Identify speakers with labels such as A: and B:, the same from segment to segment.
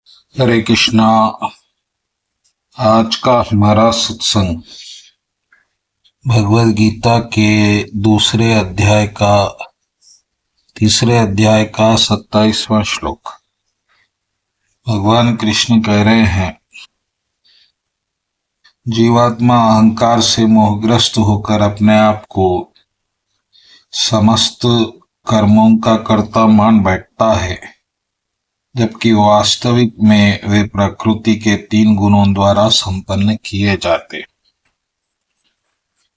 A: हरे कृष्णा। आज का हमारा सत्संग भगवद गीता के दूसरे अध्याय का तीसरे अध्याय का 27वां श्लोक। भगवान कृष्ण कह रहे हैं, जीवात्मा अहंकार से मोहग्रस्त होकर अपने आप को समस्त कर्मों का कर्ता मान बैठता है, जबकि वास्तविक में वे प्रकृति के 3 गुणों द्वारा संपन्न किए जाते।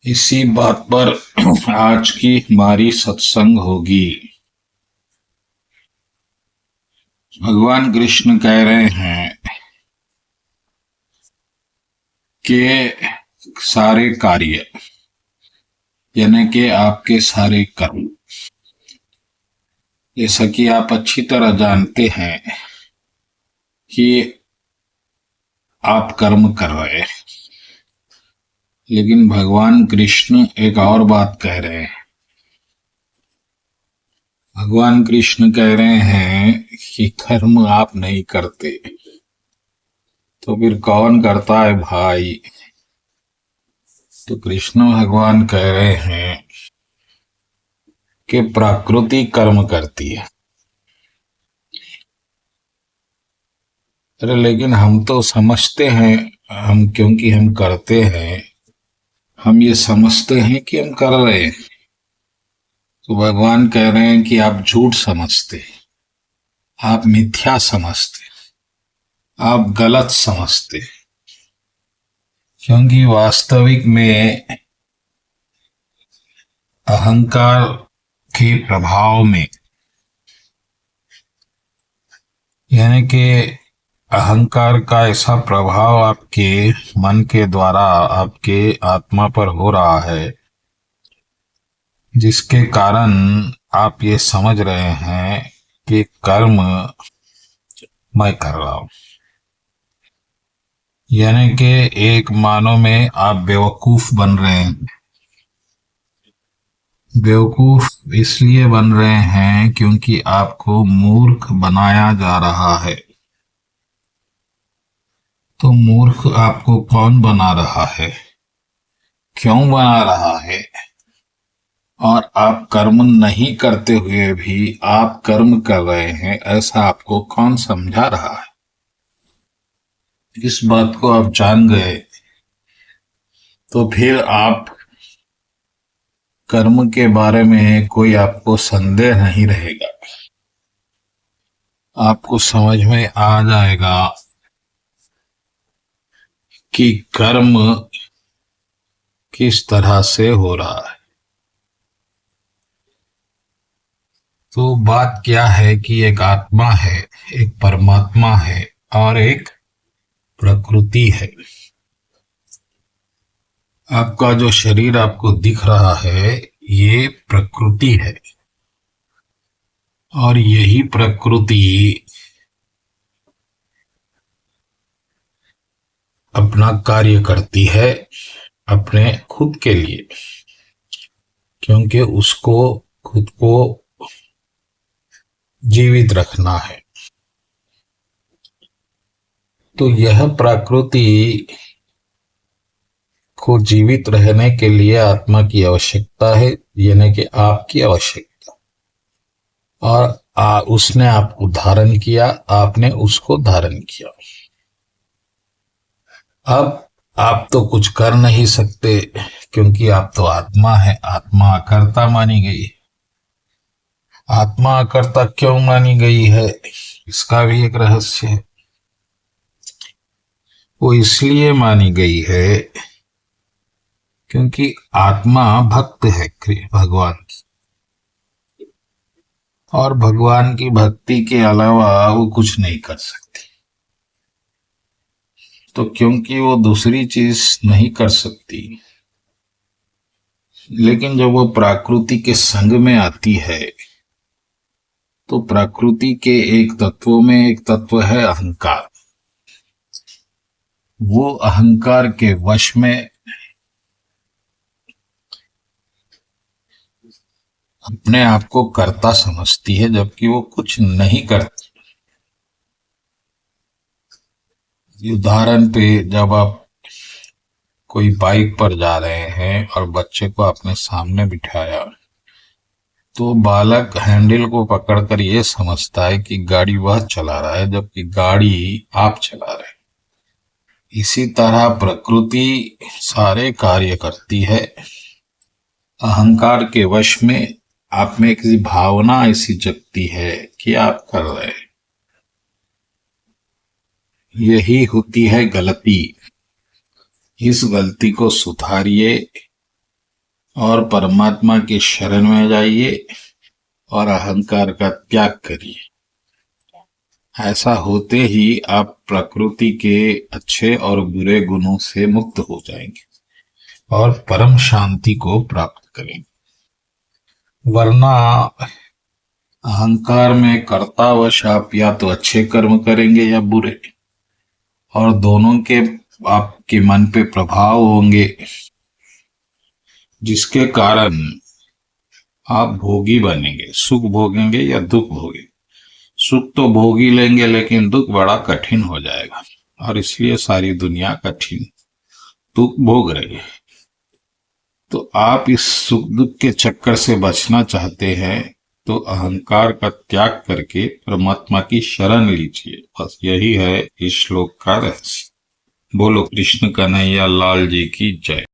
A: इसी बात पर आज की हमारी सत्संग होगी। भगवान कृष्ण कह रहे हैं कि सारे कार्य यानी कि आपके सारे कर्म, जैसा कि आप अच्छी तरह जानते हैं कि आप कर्म कर रहे हैं, लेकिन भगवान कृष्ण एक और बात कह रहे हैं। भगवान कृष्ण कह रहे हैं कि कर्म आप नहीं करते तो फिर कौन करता है भाई? तो कृष्ण भगवान कह रहे हैं कि प्रकृति कर्म करती है। अरे लेकिन हम तो समझते हैं, हम क्योंकि हम करते हैं, हम ये समझते हैं कि हम कर रहे हैं। तो भगवान कह रहे हैं कि आप झूठ समझते, आप मिथ्या समझते, आप गलत समझते, क्योंकि वास्तविक में अहंकार के प्रभाव में, यानी कि अहंकार का ऐसा प्रभाव आपके मन के द्वारा आपके आत्मा पर हो रहा है, जिसके कारण आप ये समझ रहे हैं कि कर्म मैं कर रहा हूं। यानी कि एक मानो में आप बेवकूफ बन रहे हैं। बेवकूफ इसलिए बन रहे हैं क्योंकि आपको मूर्ख बनाया जा रहा है। तो मूर्ख आपको कौन बना रहा है, क्यों बना रहा है? और आप कर्म नहीं करते हुए भी आप कर्म कर रहे हैं, ऐसा आपको कौन समझा रहा है? इस बात को आप जान गए तो फिर आप कर्म के बारे में कोई आपको संदेह नहीं रहेगा। आपको समझ में आ जाएगा कि कर्म किस तरह से हो रहा है। तो बात क्या है कि एक आत्मा है, एक परमात्मा है और एक प्रकृति है। आपका जो शरीर आपको दिख रहा है ये प्रकृति है, और यही प्रकृति अपना कार्य करती है अपने खुद के लिए, क्योंकि उसको खुद को जीवित रखना है। तो यह प्रकृति को जीवित रहने के लिए आत्मा की आवश्यकता है, यानी कि आपकी आवश्यकता। और उसने आपको धारण किया, आपने उसको धारण किया। अब आप तो कुछ कर नहीं सकते, क्योंकि आप तो आत्मा है। आत्मा अकर्ता मानी गई। आत्मा अकर्ता क्यों मानी गई है, इसका भी एक रहस्य है। वो इसलिए मानी गई है क्योंकि आत्मा भक्त है भगवान की, और भगवान की भक्ति के अलावा वो कुछ नहीं कर सकती। तो क्योंकि वो दूसरी चीज नहीं कर सकती, लेकिन जब वो प्रकृति के संग में आती है तो प्रकृति के एक तत्व में एक तत्व है अहंकार। वो अहंकार के वश में अपने आप को कर्ता समझती है, जबकि वो कुछ नहीं करती। उदाहरण पे, जब आप कोई बाइक पर जा रहे हैं और बच्चे को आपने सामने बिठाया, तो बालक हैंडल को पकड़कर ये समझता है कि गाड़ी वह चला रहा है, जबकि गाड़ी आप चला रहे हैं। इसी तरह प्रकृति सारे कार्य करती है। अहंकार के वश में आप में किसी भावना ऐसी जगती है कि आप कर रहे हैं। यही होती है गलती। इस गलती को सुधारिए और परमात्मा की शरण में जाइए और अहंकार का त्याग करिए। ऐसा होते ही आप प्रकृति के अच्छे और बुरे गुणों से मुक्त हो जाएंगे और परम शांति को प्राप्त करेंगे। वरना अहंकार में कर्तावश आप या तो अच्छे कर्म करेंगे या बुरे, और दोनों के आपके मन पे प्रभाव होंगे, जिसके कारण आप भोगी बनेंगे। सुख भोगेंगे या दुख भोगेंगे। सुख तो भोग ही लेंगे, लेकिन दुख बड़ा कठिन हो जाएगा, और इसलिए सारी दुनिया कठिन दुख भोग रही है। तो आप इस सुख दुख के चक्कर से बचना चाहते हैं, तो अहंकार का त्याग करके परमात्मा की शरण लीजिए। बस यही है इस श्लोक का रहस्य। बोलो कृष्ण कन्हैया लाल जी की जय।